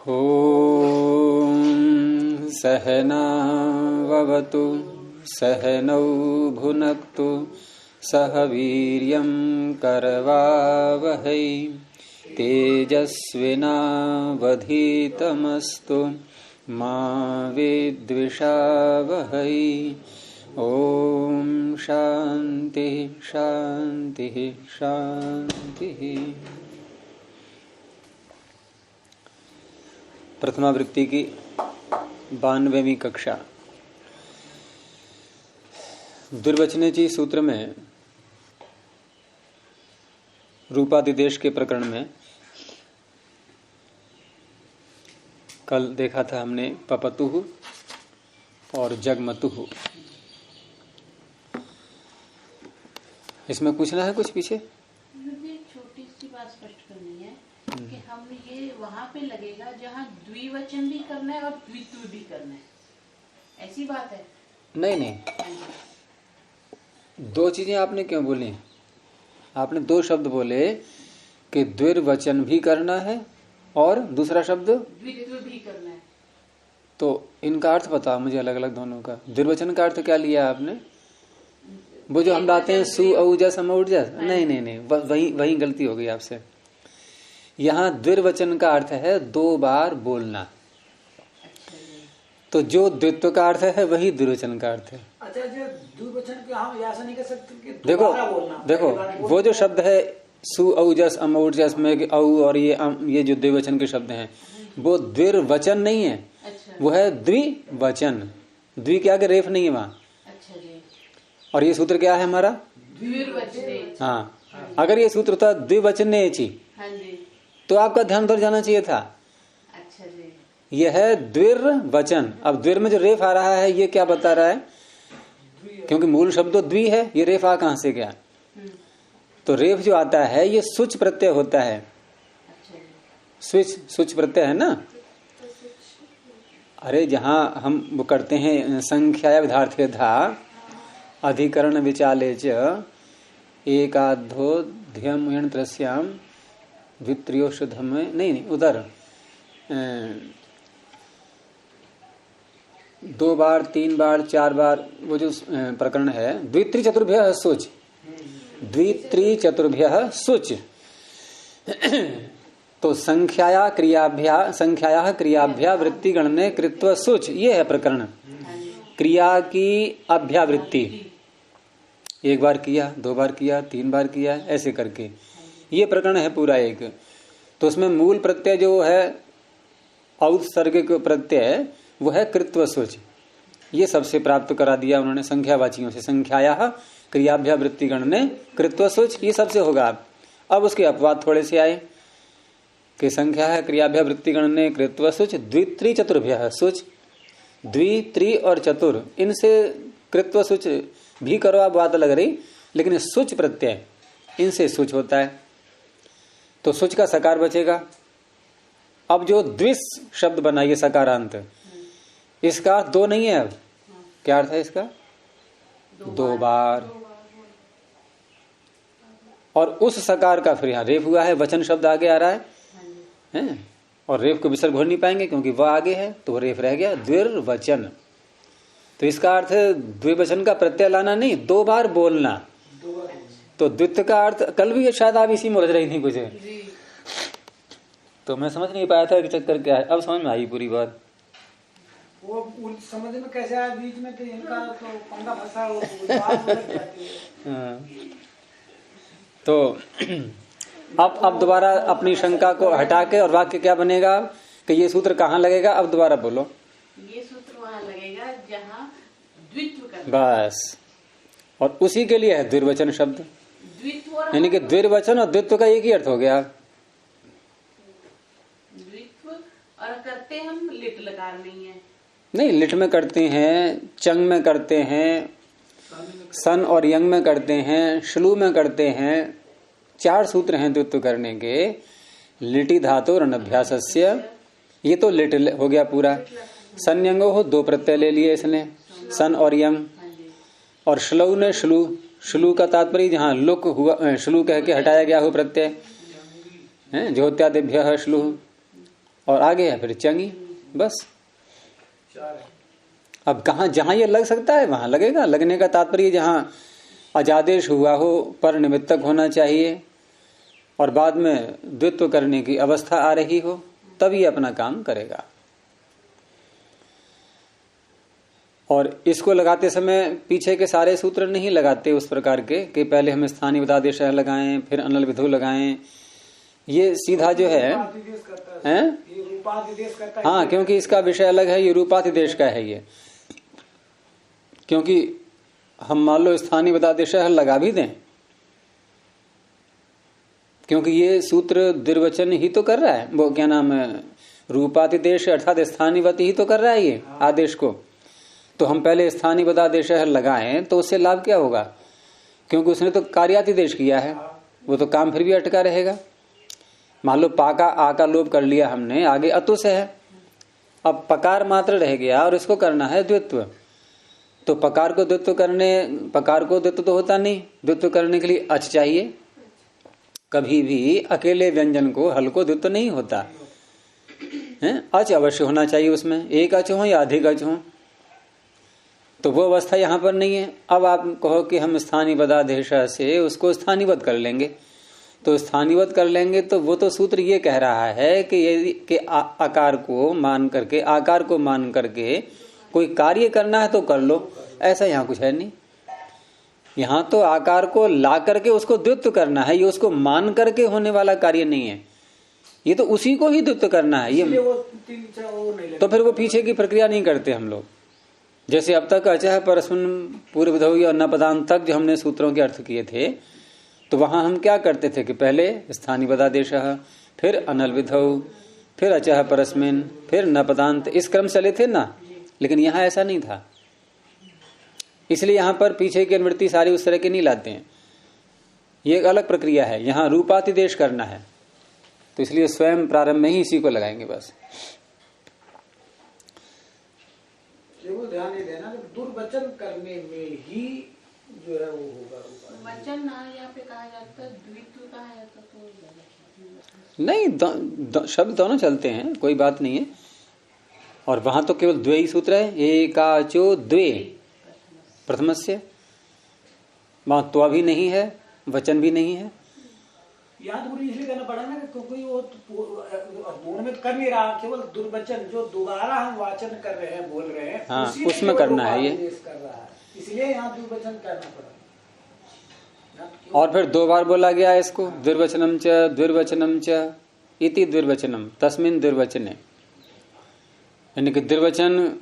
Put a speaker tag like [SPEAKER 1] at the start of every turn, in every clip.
[SPEAKER 1] ॐ सहनाववतु सहनौ भुनक्तु सह वीर्यं करवावहै तेजस्विनावधीतमस्तु मा विद्विषावहै। ॐ शांति शांति शांति। प्रथमावृत्ति की 92वीं कक्षा। दुर्वचनेची सूत्र में रूपादिदेश के प्रकरण में कल देखा था हमने पपतुः और जगमतुः। इसमें पूछना है कुछ पीछे?
[SPEAKER 2] छोटी सी बात स्पष्ट करनी है कि हम ये वहाँ पे लगेगा जहाँ द्विवचन भी करना है और द्वित्व भी करना है, ऐसी बात है? नहीं,
[SPEAKER 1] दो चीजें आपने क्यों बोली? आपने दो शब्द बोले कि द्विवचन भी करना है और दूसरा शब्द
[SPEAKER 2] द्वित्व भी करना है।
[SPEAKER 1] तो इनका अर्थ बताओ मुझे अलग अलग दोनों का। द्विवचन का अर्थ क्या लिया आपने? वो जो हम लाते हैं सु औजस समौजस, नहीं, वही गलती हो गई आपसे। यहाँ द्विवचन का अर्थ है दो बार बोलना। तो जो द्वित्व का अर्थ है वही द्विवचन का अर्थ है।
[SPEAKER 3] अच्छा, जो द्विवचन के हम ऐसा नहीं कर सकते कि
[SPEAKER 1] देखो वो जो शब्द है सु औजस अमौजस में औ और ये जो द्विवचन के शब्द हैं वो द्विवचन नहीं है।
[SPEAKER 2] अच्छा।
[SPEAKER 1] वो है द्विवचन। द्वि के आगे रेफ नहीं है वहाँ।
[SPEAKER 2] अच्छा जी।
[SPEAKER 1] और ये सूत्र क्या है हमारा?
[SPEAKER 2] द्विवचने।
[SPEAKER 1] हाँ, अगर ये सूत्र था द्विवचनेची,
[SPEAKER 2] हाँ जी,
[SPEAKER 1] तो आपका ध्यान उधर जाना चाहिए था।
[SPEAKER 2] अच्छा जी।
[SPEAKER 1] यह है द्विवचन। अब द्विर में जो रेफ आ रहा है ये क्या बता रहा है? क्योंकि मूल शब्द तो द्वि है, ये रेफ आ कहां से गया? तो रेफ जो आता है ये सुच प्रत्यय होता है।
[SPEAKER 2] अच्छा जी।
[SPEAKER 1] सुच प्रत्यय है ना। अरे जहां हम वो करते हैं संख्या विधार्थे था अधिकरण विचाले च एकाधोध्यम यंत्रस्याम द्वित्रियोषधम में नहीं उधर दो बार तीन बार चार बार वो जो प्रकरण है द्वित्रि चतुर्भ्यः सुच, द्वित्रि चतुर्भ्यः सुच। तो संख्याया क्रियाभ्या वृत्ति गणने कृत्व सुच, ये है प्रकरण। क्रिया की अभ्यावृत्ति, एक बार किया, दो बार किया, तीन बार किया, ऐसे करके ये प्रकरण है पूरा एक। तो उसमें मूल प्रत्यय जो है औत्सर्गिक प्रत्यय वो है कृत्व सुच। ये सबसे प्राप्त करा दिया उन्होंने संख्यावाचियों से। संख्याया क्रियाभ्या वृत्ति गणने कृत्व सुच, ये सबसे होगा। अब उसके अपवाद थोड़े से आए कि संख्या है क्रियाभ्या वृत्ति गणने कृत्व सुच द्वित्रि चतुर्भ्यः सुच। द्वि त्रि और चतुर, इनसे कृत्व सुच भी करो आप, बात लग रही, लेकिन सुच प्रत्यय इनसे सुच होता है तो सुच का सकार बचेगा। अब जो द्विस शब्द बना ये सकारांत, इसका अर्थ दो नहीं है। अब क्या अर्थ है इसका? दो बार। और उस सकार का फिर यहाँ रेफ हुआ है, वचन शब्द आगे आ रहा है और रेफ को विसर्ग हो नहीं पाएंगे क्योंकि वह आगे है, तो रेफ रह गया द्विवचन। तो इसका अर्थ द्विवचन का प्रत्यय लाना नहीं, दो बार बोलना। तो द्वित्व का अर्थ कल भी शायद आप इसी में उलझ रही थी कुछ, तो मैं समझ नहीं पाया था कि चक्कर क्या है। अब समझ में आई पूरी बात।
[SPEAKER 3] वो समझ में कैसे आया बीच में कि इनका तो पंगा फंसा हो
[SPEAKER 1] तो अब दोबारा अपनी शंका को हटा के और वाक्य क्या बनेगा कि ये सूत्र कहाँ लगेगा? अब दोबारा बोलो।
[SPEAKER 2] ये सूत्र वहाँ लगेगा जहाँ द्वित्व का, बस।
[SPEAKER 1] और उसी के लिए है द्विवचन शब्द, यानी कि द्विवचन और द्वित्व का एक ही अर्थ हो गया।
[SPEAKER 2] द्वित्व और करते हम लिट लकार नहीं है,
[SPEAKER 1] नहीं, लिट में करते हैं, चंग में करते हैं, सन और यंग में करते हैं, श्लू में करते हैं। चार सूत्र हैं द्वित्व करने के। लिटि धातु अनभ्यासस्य, ये तो लिट हो गया पूरा। सन यंगो हो, दो प्रत्यय ले लिए इसने, सन और यंग। और श्लू ने श्लू का तात्पर्य जहाँ लुक हुआ, श्लू कह के हटाया गया हो प्रत्यय, ज्योत्यादिभ्यः श्लू। और आगे है फिर चंगी, बस।
[SPEAKER 3] चार है।
[SPEAKER 1] अब कहाँ जहां ये लग सकता है वहां लगेगा। लगने का तात्पर्य जहां अजादेश हुआ हो, पर निमित्तक होना चाहिए, और बाद में द्वित्व करने की अवस्था आ रही हो, तब ये अपना काम करेगा। और इसको लगाते समय पीछे के सारे सूत्र नहीं लगाते उस प्रकार के कि पहले हम स्थानीय विधादेश लगाएं फिर अनल विधु लगाएं। ये सीधा जो है, हाँ, क्योंकि इसका विषय अलग है, ये रूपातिदेश का है ये। क्योंकि हम मान लो स्थानीय विधादेश लगा भी दें, क्योंकि ये सूत्र द्विर्वचन ही तो कर रहा है, वो क्या नाम है, रूपातिदेश अर्थात स्थानीयवती ही तो कर रहा है ये आदेश को। तो हम पहले स्थानीय विधादेश लगाएं तो उससे लाभ क्या होगा, क्योंकि उसने तो कार्यातिदेश किया है, वो तो काम फिर भी अटका रहेगा। मान लो पाका आ का लोप कर लिया हमने, आगे अतुस है, अब पकार मात्र रह गया और इसको करना है द्वित्व। तो पकार को द्वित्व तो होता नहीं, द्वित्व करने के लिए अच चाहिए। कभी भी अकेले व्यंजन को हल को द्वित्व नहीं होता है, अच अवश्य होना चाहिए उसमें, एक अच हो या अधिक अच हो। तो वो अवस्था यहाँ पर नहीं है। अब आप कहो कि हम स्थानीय पदादेश से उसको स्थानीयवत कर लेंगे, तो स्थानीयवत कर लेंगे तो वो तो सूत्र ये कह रहा है कि यदि कि आकार को मान करके कोई कार्य करना है तो कर लो, ऐसा यहाँ कुछ है नहीं। यहाँ तो आकार को ला करके उसको द्वित्व करना है, ये उसको मान करके होने वाला कार्य नहीं है, ये तो उसी को ही द्वित्व करना है। ये तो फिर वो पीछे की प्रक्रिया नहीं करते हम लोग। जैसे अब तक अचह परस्मिन पूर्व विधौ और न पदांत तक जो हमने सूत्रों के अर्थ किए थे, तो वहां हम क्या करते थे कि पहले स्थानीय पदादेश, फिर अनल विधौ, फिर अचह परस्मिन, फिर न पदांत, इस क्रम चले थे ना। लेकिन यहाँ ऐसा नहीं था, इसलिए यहाँ पर पीछे की अनुवृत्ति सारी उस तरह की नहीं लाते हैं। ये एक अलग प्रक्रिया है, यहाँ रूपातिदेश करना है, तो इसलिए स्वयं प्रारंभ में ही इसी को लगाएंगे बस।
[SPEAKER 3] केवल ध्यान ये देना कि दुर्वचन करने में ही जो है वो होगा।
[SPEAKER 2] वचन यहाँ पे कहा जाता है, द्वित्व कहा जाता तो
[SPEAKER 1] नहीं, शब्द दोनों चलते हैं, कोई बात नहीं है। और वहां तो केवल द्वे ही सूत्र है, एकाचो द्वे प्रथमस्य, वहां त्वा भी नहीं है, वचन भी नहीं है।
[SPEAKER 3] याद पूरी इसलिए करना पड़ा ना, क्योंकि वो मूल में कर नहीं रहा, केवल दुर्वचन जो दोबारा हम वाचन कर रहे हैं, बोल रहे हैं,
[SPEAKER 1] हाँ, उसमें करना है ये,
[SPEAKER 3] कर रहा है, इसलिए यहाँ दुर्वचन करना पड़ा।
[SPEAKER 1] और फिर 2 बार बोला गया इसको, द्विर्वचनम च इति द्विर्वचनम तस्मिन द्विर्वचने, यानी कि द्विर्वचन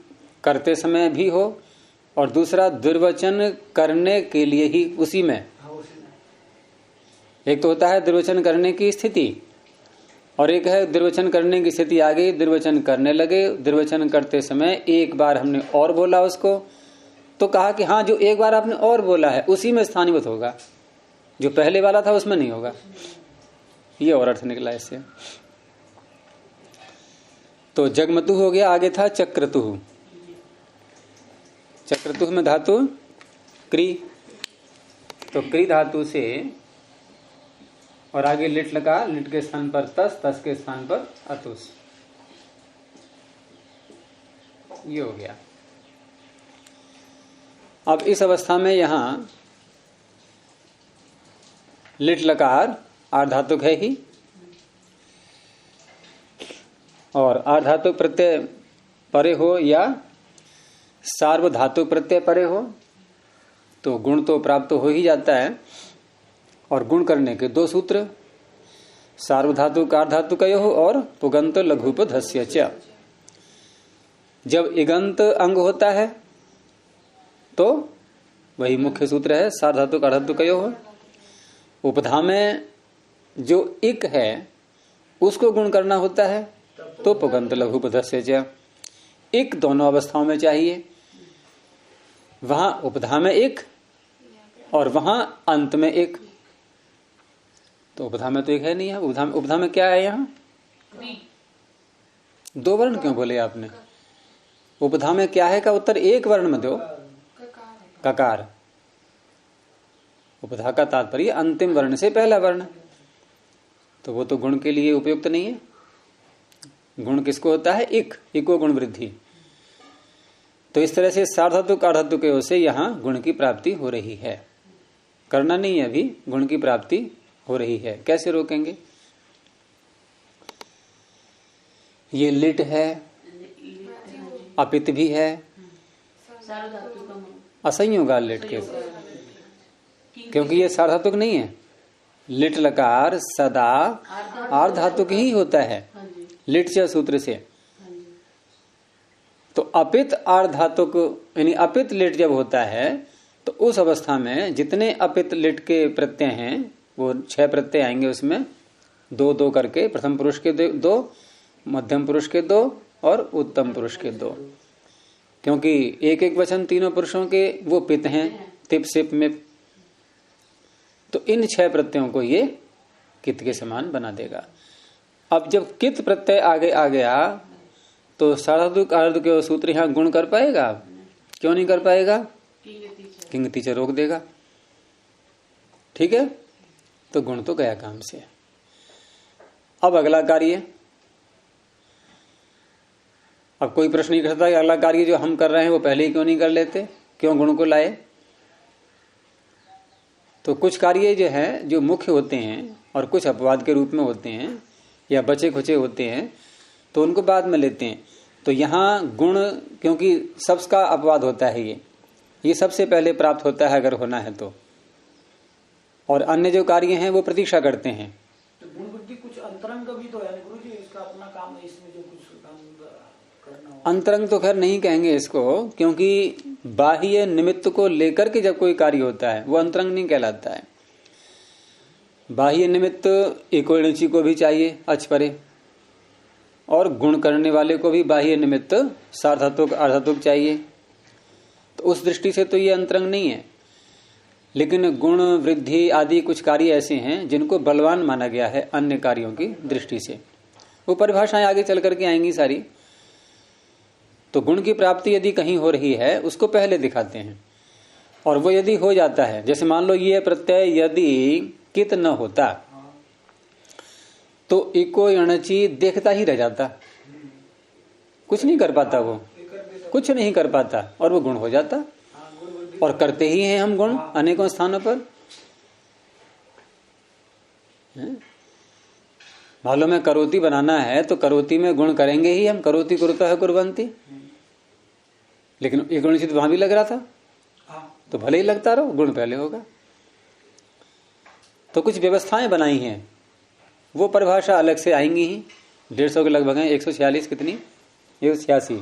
[SPEAKER 1] करते समय भी हो, और दूसरा द्विर्वचन करने के लिए ही उसी में। एक तो होता है द्विर्वचन करने की स्थिति, और एक है द्विर्वचन करने की स्थिति आ गई, द्विर्वचन करने लगे, द्विर्वचन करते समय एक बार हमने और बोला उसको, तो कहा कि हाँ, जो एक बार आपने और बोला है उसी में स्थानीयवत होगा, जो पहले वाला था उसमें नहीं होगा। ये और अर्थ निकला इससे। तो जगमतु हो गया, आगे था चक्रतु। चक्रतु में धातु क्री, तो क्री धातु से और आगे लिट लगा, लिट के स्थान पर तस, तस के स्थान पर अतुस, ये हो गया। अब इस अवस्था में यहां लिट लकार आर्धातुक है ही, और आर्धातुक प्रत्यय परे हो या सार्वधातुक प्रत्यय परे हो तो गुण तो प्राप्त हो ही जाता है। और गुण करने के 2 सूत्र, सार्वधातुक आर्धातुकयोः और पुगंत लघुपधस्य च। जब इगंत अंग होता है तो वही मुख्य सूत्र है, सार्वधातुक आर्धातुकयोः। उपधा में जो इक है उसको गुण करना होता है तो पुगंत लघुपधस्य च। इक दोनों अवस्थाओं में चाहिए, वहां उपधा में एक और वहां अंत में एक। तो उपधा में तो एक है नहीं है, उपधा में क्या है यहाँ? 2 वर्ण क्यों बोले आपने? उपधा में क्या है का उत्तर एक वर्ण में दो, ककार। उपधा का तात्पर्य अंतिम वर्ण से पहला वर्ण, तो वो तो गुण के लिए उपयुक्त नहीं है। गुण किसको होता है? इको गुण वृद्धि। तो इस तरह से सार्वधातुक अर्धातुक से यहाँ गुण की प्राप्ति हो रही है। करना नहीं है, अभी गुण की प्राप्ति हो रही है। कैसे रोकेंगे? ये लिट है, अपित भी है, असंयोग लिट के, क्योंकि ये सार्वधातुक नहीं है। लिट लकार सदा आर्धातुक ही होता है, लिट से सूत्र से। तो अपित आर्धातुक यानी अपित लिट जब होता है तो उस अवस्था में जितने अपित लिट के प्रत्यय हैं वो 6 प्रत्यय आएंगे, उसमें 2-2 करके, प्रथम पुरुष के 2, मध्यम पुरुष के 2 और उत्तम पुरुष के 2, क्योंकि एक वचन तीनों पुरुषों के वो पित हैं, तिप सिप मिप। तो इन 6 प्रत्ययों को ये कित के समान बना देगा। अब जब कित प्रत्यय आगे आ गया तो सार्वधातुक अर्धातुक सूत्र यहां गुण कर पाएगा? क्यों नहीं कर पाएगा? किंगति से रोक देगा। ठीक है, तो गुण तो गया काम से। अब अगला कार्य, अब कोई प्रश्न नहीं करता कि अगला कार्य जो हम कर रहे हैं वो पहले ही क्यों नहीं कर लेते, क्यों गुण को लाए? तो कुछ कार्य जो है जो मुख्य होते हैं और कुछ अपवाद के रूप में होते हैं या बचे खुचे होते हैं, तो उनको बाद में लेते हैं। तो यहाँ गुण, क्योंकि सबका अपवाद होता है, ये सबसे पहले प्राप्त होता है अगर होना है तो, और अन्य जो कार्य हैं वो प्रतीक्षा करते हैं।
[SPEAKER 3] तो गुण वृद्धि कुछ अंतरंग भी तो है गुरु जी, इसका अपना काम है, इसमें जो कुछ काम करना हो।
[SPEAKER 1] अंतरंग तो खैर नहीं कहेंगे इसको, क्योंकि बाह्य निमित्त को लेकर के जब कोई कार्य होता है वो अंतरंग नहीं कहलाता है। बाह्य निमित्त एकोणची को भी चाहिए अचपरे, और गुण करने वाले को भी बाह्य निमित्त सार्वधातुक अर्धातुक चाहिए। तो उस दृष्टि से तो ये अंतरंग नहीं है। लेकिन गुण वृद्धि आदि कुछ कार्य ऐसे हैं जिनको बलवान माना गया है अन्य कार्यों की दृष्टि से। वो परिभाषाएं आगे चल करके आएंगी सारी। तो गुण की प्राप्ति यदि कहीं हो रही है उसको पहले दिखाते हैं, और वो यदि हो जाता है, जैसे मान लो ये प्रत्यय यदि कित न होता तो इको यणची देखता ही रह जाता, कुछ नहीं कर पाता, वो कुछ नहीं कर पाता, और वो गुण हो जाता। और करते ही हैं हम गुण अनेकों स्थानों पर। मालूम है करोति बनाना है तो करोति में गुण करेंगे ही हम, करोति कुरुतः कुर्वन्ति। लेकिन एक गुण तो वहां भी लग रहा था, तो भले ही लगता रहो, गुण पहले होगा। तो कुछ व्यवस्थाएं बनाई हैं, वो परिभाषा अलग से आएंगी ही। 150 के लगभग है, 146 कितनी, 186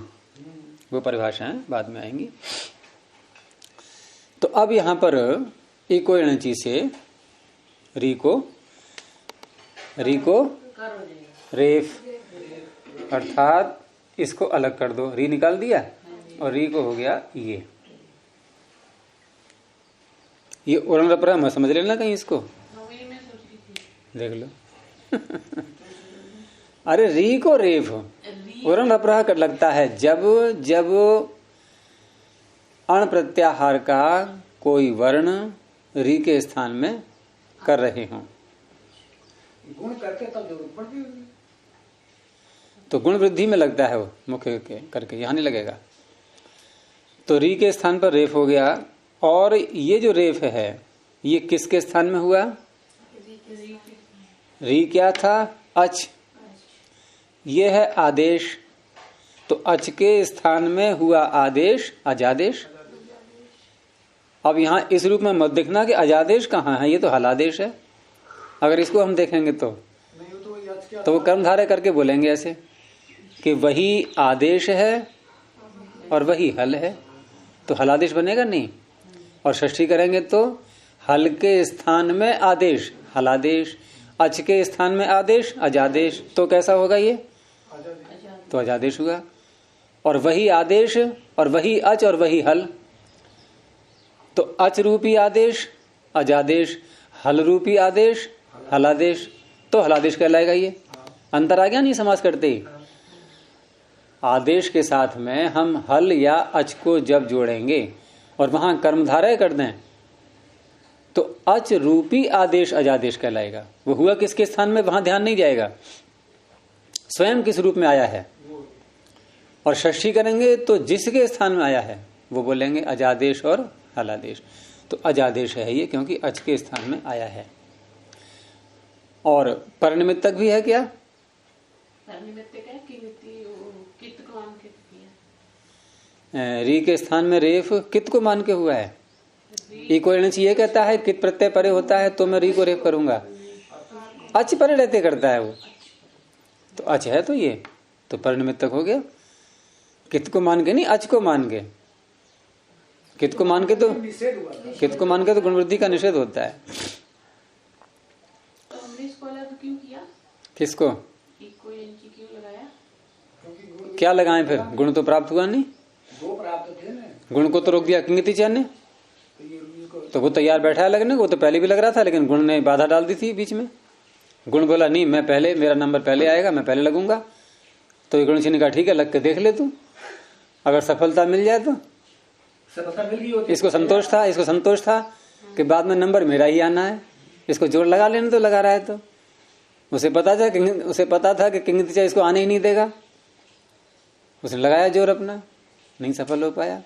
[SPEAKER 1] वो परिभाषाएं बाद में आएंगी। तो अब यहां पर इको एणची से री को रेफ, अर्थात इसको अलग कर दो, री निकाल दिया और री को हो गया ये उरण रपरा मैं समझ लेना कहीं इसको देख लो। अरे री को रेफ उरण रपरा लगता है जब अण प्रत्याहार का कोई वर्ण री के स्थान में कर रहे हों।
[SPEAKER 3] गुण करके तब जरूरत पड़ती होगी,
[SPEAKER 1] तो गुण वृद्धि में लगता है वो मुख्य के करके, यहां नहीं लगेगा। तो री के स्थान पर रेफ हो गया। और ये जो रेफ है ये किसके स्थान में हुआ? री क्या था? अच। ये है आदेश, तो अच के स्थान में हुआ आदेश अजादेश। अब यहां इस रूप में मत देखना कि अजादेश कहाँ है, ये तो हलादेश है। अगर इसको हम देखेंगे तो वो कर्मधारय करके बोलेंगे ऐसे कि वही आदेश है और वही हल है, तो हलादेश बनेगा नहीं। और षष्ठी करेंगे तो हल के स्थान में आदेश हलादेश, अच के स्थान में आदेश अजादेश, तो कैसा होगा ये? तो अजादेश हुआ। और वही आदेश और वही अच और वही हल, तो अच रूपी आदेश अजादेश, हल रूपी आदेश हलादेश, तो हलादेश कहलाएगा। ये अंतर आ गया नहीं समास करते ही। आदेश के साथ में हम हल या अच को जब जोड़ेंगे और वहां कर्मधारय कर दें तो अच रूपी आदेश अजादेश कहलाएगा। वो हुआ किसके स्थान में, वहां ध्यान नहीं जाएगा, स्वयं किस रूप में आया है, और षष्ठी करेंगे तो जिसके स्थान में आया है वो बोलेंगे अजादेश और हलादेश। तो अजादेश है ये, क्योंकि अच के स्थान में आया है। और परनिमित्तक भी है क्या? री के स्थान में रेफ कित को मान के हुआ है। इक्वलेंस ये कहता है कित प्रत्यय परे होता है तो मैं री को रेफ करूंगा, अच परे रहते करता है वो, तो अच है तो ये तो परनिमित्तक हो गया। कित को मान के नहीं, अच को मान के। कित को मान के तो गुणवृद्धि का निषेध होता है।
[SPEAKER 2] तो हमने इसको अलग क्यों किया?
[SPEAKER 1] किसको?
[SPEAKER 2] क्यों लगाया?
[SPEAKER 1] क्या लगाएं फिर? गुण तो प्राप्त हुआ नहीं,
[SPEAKER 3] दो प्राप्त थे ना,
[SPEAKER 1] गुण को तो रोक दिया किंगति चैन ने, तो वो तैयार बैठा है लगने, वो तो पहले भी लग रहा था, लेकिन गुण ने बाधा डाल दी थी बीच में। गुण बोला नहीं, मैं पहले, मेरा नंबर पहले आएगा, मैं पहले लगूंगा। तो गुण ने कहा ठीक है, लग के देख ले तू, अगर सफलता मिल जाए तो। इसको संतोष था कि बाद में नंबर मेरा ही आना है, इसको जोर लगा लेने तो लगा रहा है। तो उसे पता था कि किंगतिचा इसको आने ही नहीं देगा, उसने लगाया जोर अपना, नहीं सफल हो पाया।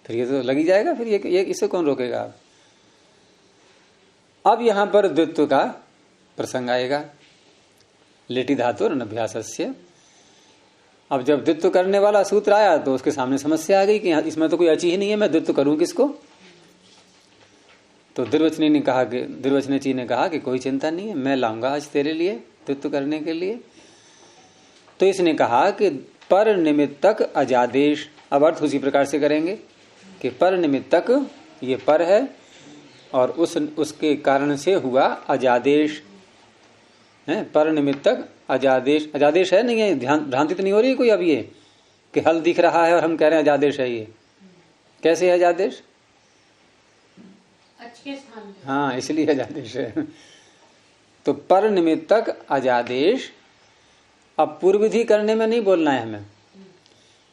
[SPEAKER 1] फिर ये तो लग ही जाएगा, फिर ये इसे कौन रोकेगा। अब यहां पर द्वित्व का प्रसंग आएगा, लिटि धातु और अभ्यासस्य। अब जब द्वित्व करने वाला सूत्र आया तो उसके सामने समस्या आ गई कि इसमें तो कोई अची ही नहीं है, मैं द्वित्व करूं किसको। तो द्विवचनी ने कहा कि कोई चिंता नहीं है, मैं लाऊंगा आज तेरे लिए द्वित्व करने के लिए। तो इसने कहा कि पर निमित्तक अजादेश। अब अर्थ उसी प्रकार से करेंगे कि पर निमित्तक, ये पर है और उसके कारण से हुआ अजादेश है। पर निमित्तक अजादेश, अजादेश है नहीं है, भ्रांति तो नहीं हो रही है कोई अब ये कि हल दिख रहा है और हम कह रहे हैं अजादेश है। ये कैसे है अजादेश?
[SPEAKER 2] अच के स्थान में।
[SPEAKER 1] हाँ, इसलिए अजादेश है। तो पर निमित्तक अजादेश। अब पूर्व विधि करने में नहीं बोलना है हमें,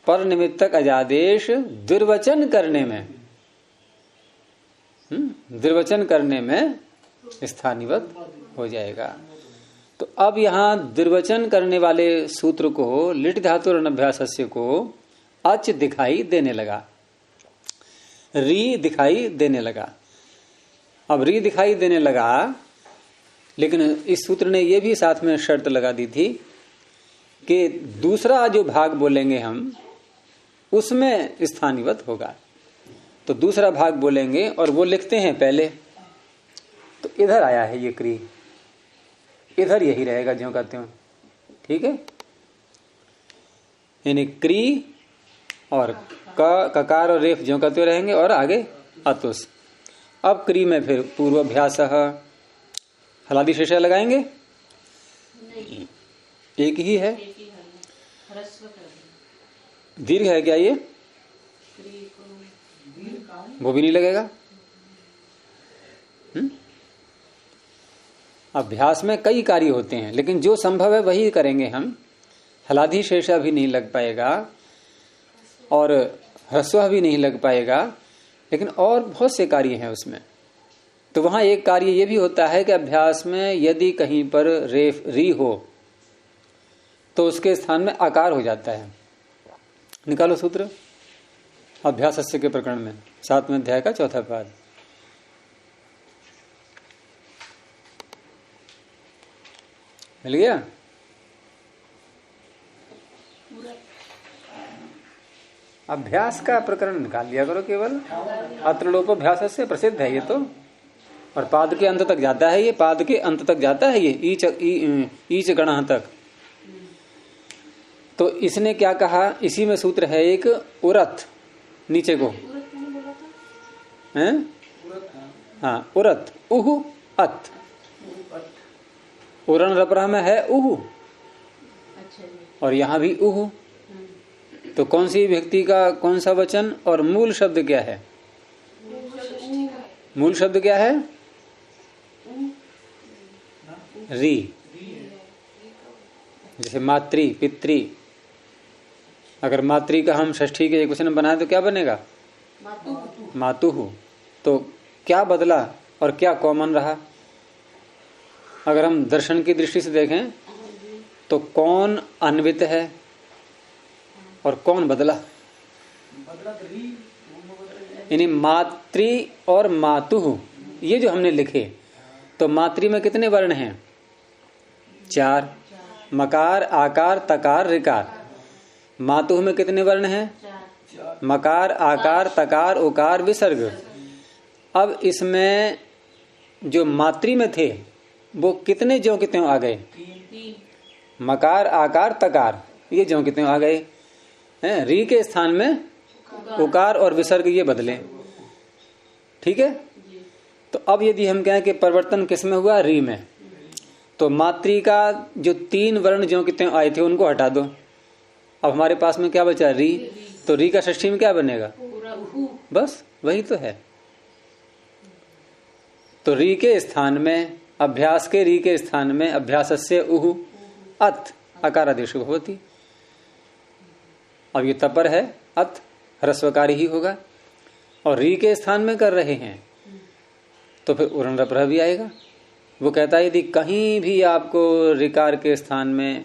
[SPEAKER 1] पर निमित्तक अजादेश दुर्वचन करने में, दुर्वचन करने में स्थानीवत हो जाएगा। तो अब यहां दुर्वचन करने वाले सूत्र को, लिट धातु और अभ्यासस्य को अच दिखाई देने लगा, री दिखाई देने लगा। अब री दिखाई देने लगा, लेकिन इस सूत्र ने यह भी साथ में शर्त लगा दी थी कि दूसरा जो भाग बोलेंगे हम उसमें स्थानीवत होगा। तो दूसरा भाग बोलेंगे और वो लिखते हैं पहले, तो इधर आया है ये क्री, इधर यही रहेगा ज्यों कहते हो, ठीक है। यानी क्री और ककार और रेफ ज्यों कहते रहेंगे और आगे अतुस। अब क्री में फिर पूर्वाभ्यास हलादि शेष लगाएंगे, एक ही है। दीर्घ है क्या ये? वो भी नहीं लगेगा। अभ्यास में कई कार्य होते हैं, लेकिन जो संभव है वही करेंगे हम। हलादि शेषा भी नहीं लग पाएगा और ह्रस्व भी नहीं लग पाएगा, लेकिन और बहुत से कार्य हैं उसमें। तो वहां एक कार्य ये भी होता है कि अभ्यास में यदि कहीं पर रेफ री हो तो उसके स्थान में आकार हो जाता है। निकालो सूत्र अभ्यासस्य के प्रकरण में, 7वें अध्याय का 4था पाद। मिल गया? अभ्यास का प्रकरण निकाल लिया करो केवल। अत्रलोपाभ्यास से प्रसिद्ध है ये तो, और पाद के अंत तक जाता है ये, पाद के अंत तक जाता है ये, ईच गण तक। तो इसने क्या कहा, इसी में सूत्र है एक उरत, नीचे को हैं, हाँ उरत, उहु अत, उरण रपरा में है उहु और यहां भी उहु। तो कौन सी व्यक्ति का कौन सा वचन और मूल शब्द क्या है? मूल शब्द क्या है? री। जैसे मातृ पितृ, अगर मातृ का हम षष्ठी के एक वचन बनाए तो क्या बनेगा? मातुहु। तो क्या बदला और क्या कॉमन रहा? अगर हम दर्शन की दृष्टि से देखें तो कौन अन्वित है और कौन बदला?
[SPEAKER 3] बदला तो री
[SPEAKER 1] यानी मातृ और मातुः, ये जो हमने लिखे, तो मातृ में कितने वर्ण हैं? 4, मकार, आकार, तकार, ऋकार। मातुः में कितने वर्ण हैं? मकार, आकार, तकार, उकार, विसर्ग। अब इसमें जो मातृ में थे वो कितने ज्यों के त्यों आ गए? मकार, आकार, तकार, ये ज्यों के त्यों आ गए हैं। री के स्थान में उकार और विसर्ग ये बदले। ठीक है। तो अब यदि हम कहें कि परिवर्तन किस में हुआ? री में, तो मातृ का जो 3 वर्ण ज्यों के त्यों आए थे उनको हटा दो। अब हमारे पास में क्या बचा? री। तो री का षष्ठी में क्या बनेगा? बस वही तो है। तो री के स्थान में, अभ्यास के री के स्थान में अभ्यासस्य उहु अत अकारादेश भवति। अब ये तपर है, अत ह्रस्वकारी ही होगा, और री के स्थान में कर रहे हैं तो फिर उरण रप्रह भी आएगा। वो कहता है यदि कहीं भी आपको ऋकार के स्थान में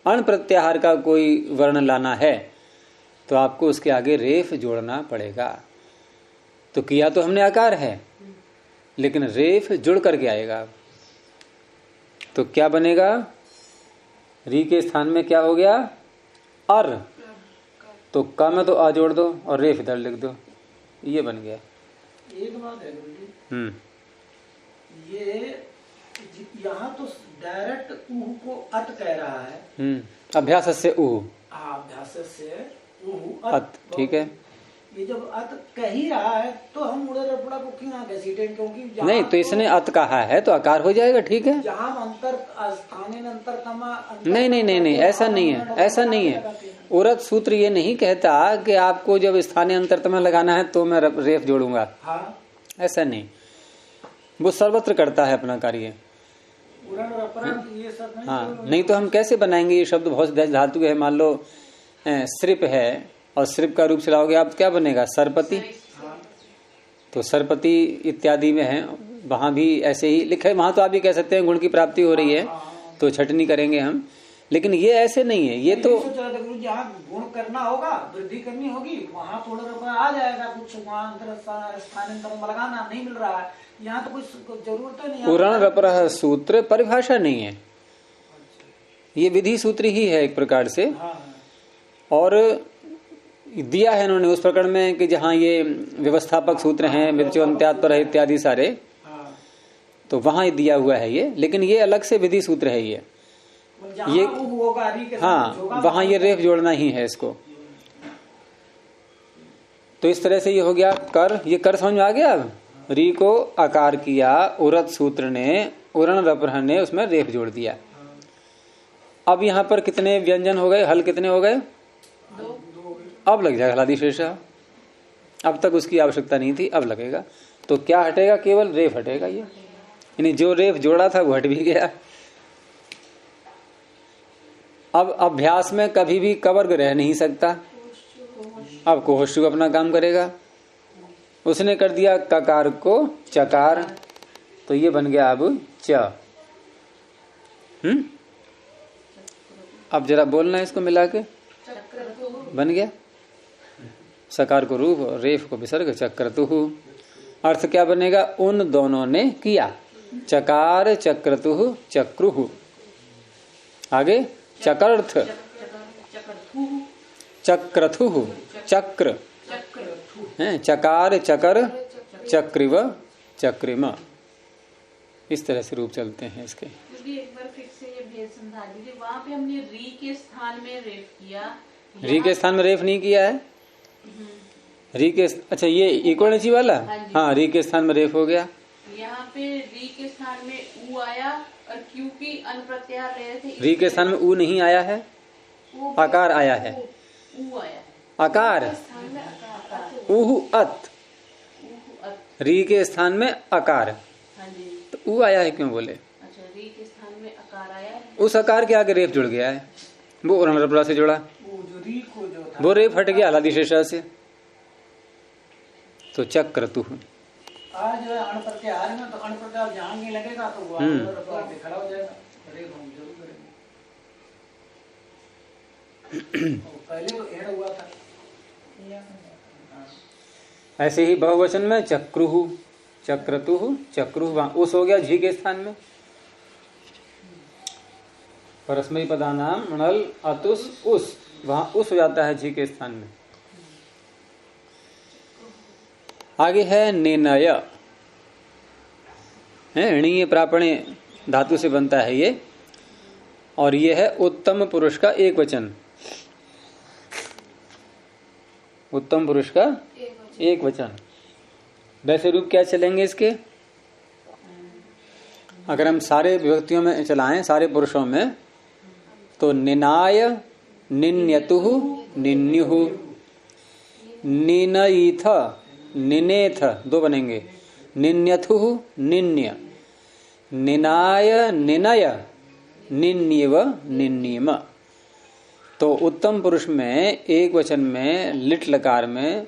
[SPEAKER 1] अण प्रत्याहार का कोई वर्ण लाना है तो आपको उसके आगे रेफ जोड़ना पड़ेगा। तो किया तो हमने आकार है, लेकिन रेफ जुड़ करके आएगा। तो क्या बनेगा? री के स्थान में क्या हो गया? अर। तो क में तो आ जोड़ दो और रेफ इधर लिख दो, ये बन गया।
[SPEAKER 3] एक बात है गुरुजी, ये यहाँ तो डायरेक्ट ऊह को अत कह रहा है।
[SPEAKER 1] अभ्यास से ऊह।
[SPEAKER 3] अभ्यास से ऊह
[SPEAKER 1] अत, ठीक है।
[SPEAKER 3] ये जब अत कह ही रहा है तो हम उड़े रपड़ा को क्यों आगे सीटें? क्योंकि
[SPEAKER 1] नहीं तो इसने अत कहा है तो आकार हो जाएगा। ठीक है।
[SPEAKER 3] जहाँ अंतर स्थानीय अंतर कमा
[SPEAKER 1] नहीं नहीं नहीं नहीं, ऐसा नहीं है, ऐसा नहीं है। उरत सूत्र ये नहीं कहता कि आपको जब स्थानीय अंतरतम लगाना है तो मैं रेफ जोड़ूंगा।
[SPEAKER 3] हाँ,
[SPEAKER 1] ऐसा नहीं, वो सर्वत्र करता है अपना कार्य।
[SPEAKER 3] ये सब नहीं।
[SPEAKER 1] हाँ, नहीं तो हम कैसे बनाएंगे? ये शब्द बहुत धातु है। मान लो श्रिप है और श्रिप का रूप चलाओगे आप, क्या बनेगा? सरपति। तो सरपति इत्यादि में है, वहां भी ऐसे ही लिखे। वहां तो आप भी कह सकते हैं गुण की प्राप्ति हो रही है तो छटनी करेंगे हम, लेकिन ये ऐसे नहीं है। ये तो
[SPEAKER 3] जहाँ गुण करना होगा, वृद्धि करनी होगी, वहाँ थोड़ा रुपया आ जाएगा। कुछ वहाँ स्थानांतर में लगाना नहीं मिल रहा है, यहाँ तो कुछ जरूरत तो नहीं।
[SPEAKER 1] उरण रप्रह सूत्र परिभाषा नहीं है, ये विधि सूत्र ही है एक प्रकार से। और दिया है इन्होंने उस प्रकरण में कि जहाँ ये व्यवस्थापक सूत्र हैं, विचवंत्यात्पर इत्यादि सारे, तो वहां दिया हुआ है ये। लेकिन ये अलग से विधि सूत्र है ये हाँ, वहां ये रेफ जोड़ना ही है इसको। तो इस तरह से ये हो गया कर। ये कर समझ में आ गया। अब री को आकार किया, उरत सूत्र ने, उरण रप्रह ने उसमें रेफ जोड़ दिया। अब यहाँ पर कितने व्यंजन हो गए? हल कितने हो गए?
[SPEAKER 2] 2।
[SPEAKER 1] अब लग जाएगा हलादि शेष। अब तक उसकी आवश्यकता नहीं थी, अब लगेगा। तो क्या हटेगा? केवल रेफ हटेगा। ये यानी जो रेफ जोड़ा था वो हट भी गया। अब अभ्यास में कभी भी कवर्ग रह नहीं सकता। अब कोहशु अपना काम करेगा। उसने कर दिया ककार को चकार, तो ये बन गया अब च। अब जरा बोलना है इसको मिला के। बन गया सकार को रूप और रेफ को विसर्ग, चक्रतुहु। अर्थ क्या बनेगा? उन दोनों ने किया। चकार चक्रतुहु चक्रुहु। आगे चकर्थ चक्रथुहु चक्र है। चकार चकर चक्रिव चक्रिम। इस तरह से रूप चलते हैं इसके।
[SPEAKER 2] एक बार फिर से ये भेद समझा दीजिए। वहाँ पे हमने री के स्थान में रेफ किया,
[SPEAKER 1] री के स्थान में रेफ नहीं किया है। री के अच्छा ये इकोणची वाला। हाँ, री के स्थान में रेफ हो गया।
[SPEAKER 2] यहाँ पे री के स्थान में ऊ आया और क्योंकि अनप्रत्याहार ले रहे थे,
[SPEAKER 1] री के स्थान में ऊ नहीं आया है, आकार आया है।
[SPEAKER 2] ऊ आया है
[SPEAKER 1] आकार ऊहु अत। री के स्थान में आकार।
[SPEAKER 2] हाँ जी।
[SPEAKER 1] तो ऊ आया है क्यों बोले?
[SPEAKER 2] अच्छा, री के स्थान में आकार आया है।
[SPEAKER 1] उस आकार के आगे रेफ जुड़ गया है, वो उरण रपरा से जुड़ा, वो रेफ हट गया हलादि शेषा से। तो चक्रतुः
[SPEAKER 3] आज जो है अणप्रत्याहार में, तो अणप्रत्याहार जहाँ नहीं लगेगा तो वो खड़ा हो जाएगा। पहले तो एड़ हुआ था।
[SPEAKER 1] ऐसे ही बहुवचन में चक्रुहु, चक्रतुहु, चक्रुह, वहां उस हो गया झी के स्थान में। परस्मैपदी पदानाम नल अतुस उस, वहां उस हो जाता है झी के स्थान में। आगे है निर्णय, णीय प्रापणे धातु से बनता है ये, और ये है उत्तम पुरुष का एक वचन। उत्तम पुरुष का एक वचन। वैसे रूप क्या चलेंगे इसके? अगर हम सारे विभक्तियों में चलाएं, सारे पुरुषों में, तो निनाय, निन्यतुः, निन्युः, निनयिथ, निनेथ, दो बनेंगे, निन्यथुः, निन्य, निनाय, निनय, निन्यव, निन्यम। तो उत्तम पुरुष में एक वचन में लिट लकार में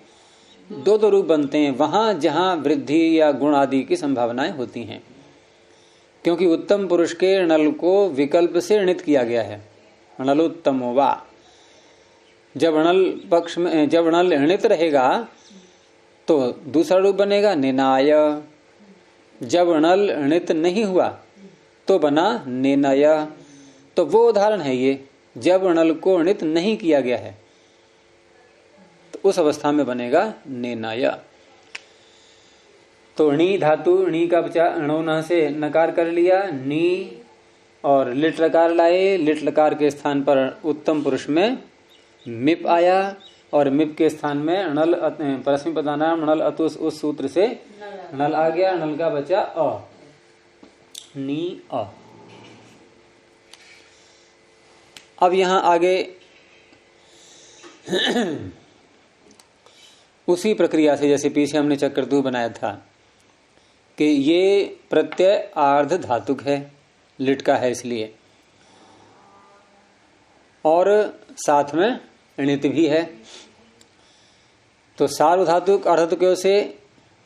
[SPEAKER 1] दो दो रूप बनते हैं वहां जहां वृद्धि या गुण आदि की संभावनाएं होती हैं, क्योंकि उत्तम पुरुष के णल को विकल्प से णित किया गया है। णलोत्तमो वा, जब णल पक्ष में, जब णल णित रहेगा तो दूसरा रूप बनेगा निनाय। जब णल णित नहीं हुआ तो बना निनय। तो वो उदाहरण है ये, जब णल को णित नहीं किया गया है तो उस अवस्था में बनेगा निनय। तो णी धातु, णी का बचा णोना से नकार कर लिया, नी, और लिट लकार लाए। लिट लकार के स्थान पर उत्तम पुरुष में मिप आया, और मिप के स्थान में णल, परस्मैपदी पदानाम नल अतुस उस सूत्र से नल आ गया। नल का बचा अ, नी अ। अब यहां आगे उसी प्रक्रिया से जैसे पीछे हमने चक्रतुह बनाया था कि ये प्रत्यय आर्ध धातुक है, लिट का है इसलिए, और साथ में णित भी है। तो सार्वधातुक अर्धधातुकों से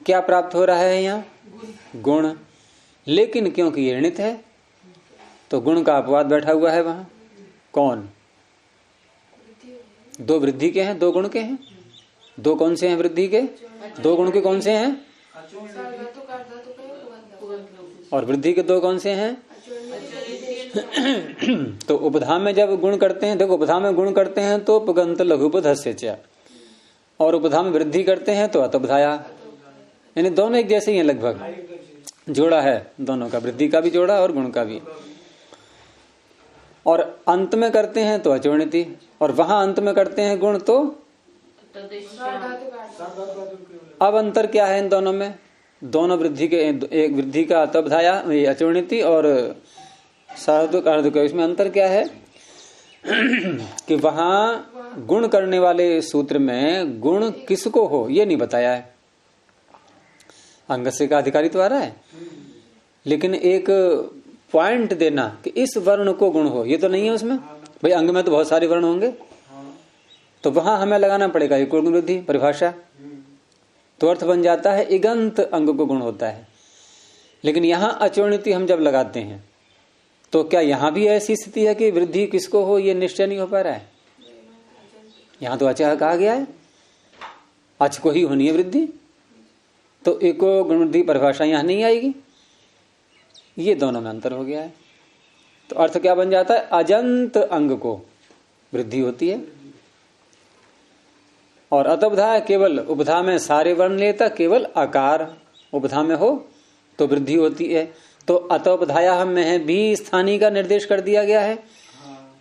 [SPEAKER 1] क्या प्राप्त हो रहा है यहाँ? गुण। लेकिन क्योंकि ये णित है तो गुण का अपवाद बैठा हुआ है वहां। कौन? दो वृद्धि के हैं, दो गुण के हैं। दो कौन से हैं वृद्धि के? दो गुण के कौन से हैं? और वृद्धि के दो कौन से हैं? तो उपधाम में जब गुण करते हैं, देखो उपधाम में गुण करते हैं तो पुगंत लघुपधस्य च, और उपधाम में वृद्धि करते हैं तो अतुपधाया। यानी दोनों एक जैसे ही हैं, लगभग जोड़ा है दोनों का, वृद्धि का भी जोड़ा और गुण का भी। और अंत में करते हैं तो अचोणिति, और वहां अंत में करते हैं गुण तो। अब अंतर क्या है इन दोनों में? दोनों वृद्धि के, एक वृद्धि का अतुपधाया अचोणिति और सार्वधातुक अर्धधातुक, इसमें अंतर क्या है कि वहां गुण करने वाले सूत्र में गुण किसको हो ये नहीं बताया है। अंगस्य का अधिकारी तो आ रहा है, लेकिन एक पॉइंट देना कि इस वर्ण को गुण हो ये तो नहीं है उसमें। भाई अंग में तो बहुत सारे वर्ण होंगे, तो वहां हमें लगाना पड़ेगा एक गुण वृद्धि परिभाषा, तो अर्थ बन जाता है इगंत अंग को गुण होता है। लेकिन यहां अचोणिति हम जब लगाते हैं तो क्या यहां भी ऐसी स्थिति है कि वृद्धि किसको हो ये निश्चय नहीं हो पा रहा है? यहां तो अचह कहा गया है, अच को ही होनी है वृद्धि, तो एको गुण वृद्धि परिभाषा यहां नहीं आएगी। ये दोनों में अंतर हो गया है। तो अर्थ क्या बन जाता है? अजंत अंग को वृद्धि होती है, और अतुपधा केवल उपधा में सारे वर्ण लेता, केवल आकार उपधा में हो तो वृद्धि होती है। तो अतुपधाया में भी स्थानीय का निर्देश कर दिया गया है,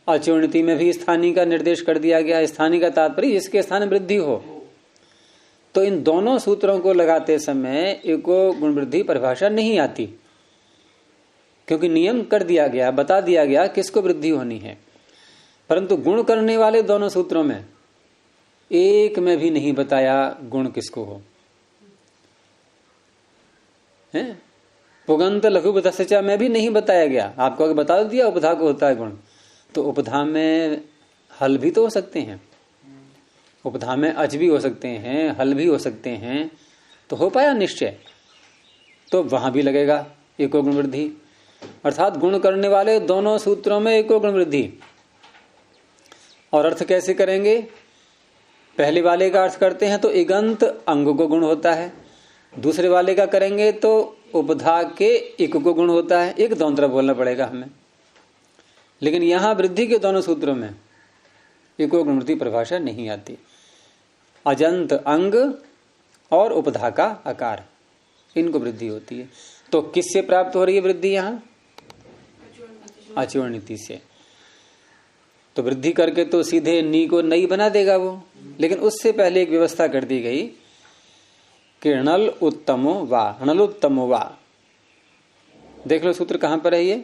[SPEAKER 1] अचोणिति में भी स्थानीय का निर्देश कर दिया गया है। स्थानीय का तात्पर्य जिसके स्थान वृद्धि हो। तो इन दोनों सूत्रों को लगाते समय एको गुण वृद्धि परिभाषा नहीं आती, क्योंकि नियम कर दिया गया, बता दिया गया किसको वृद्धि होनी है। परंतु गुण करने वाले दोनों सूत्रों में एक में भी नहीं बताया गुण किसको हो है। पुगंत लघुपधस्य में भी नहीं बताया गया। आपको अगर बता दिया उपधा को होता है गुण, तो उपधा में हल भी तो हो सकते हैं, उपधा में अच भी हो सकते हैं, हल भी हो सकते हैं, तो हो पाया निश्चय। तो वहां भी लगेगा एको गुण वृद्धि, अर्थात गुण करने वाले दोनों सूत्रों में एको गुण वृद्धि। और अर्थ कैसे करेंगे? पहले वाले का अर्थ करते हैं तो इगंत अंग को गुण होता है, दूसरे वाले का करेंगे तो उपधा के इक को गुण होता है। एक दोनों तरफ बोलना पड़ेगा हमें, लेकिन यहां वृद्धि के दोनों सूत्रों में इको गुणवृत्ति परिभाषा नहीं आती। अजंत अंग और उपधा का आकार, इनको वृद्धि होती है। तो किससे प्राप्त हो रही है वृद्धि? यहां अचूर्णिति से। तो वृद्धि करके तो सीधे नी को नई बना देगा वो, लेकिन उससे पहले एक व्यवस्था कर दी गई कि णल उत्तमो वा, णल उत्तमो वा। देख लो सूत्र कहां पर है ये?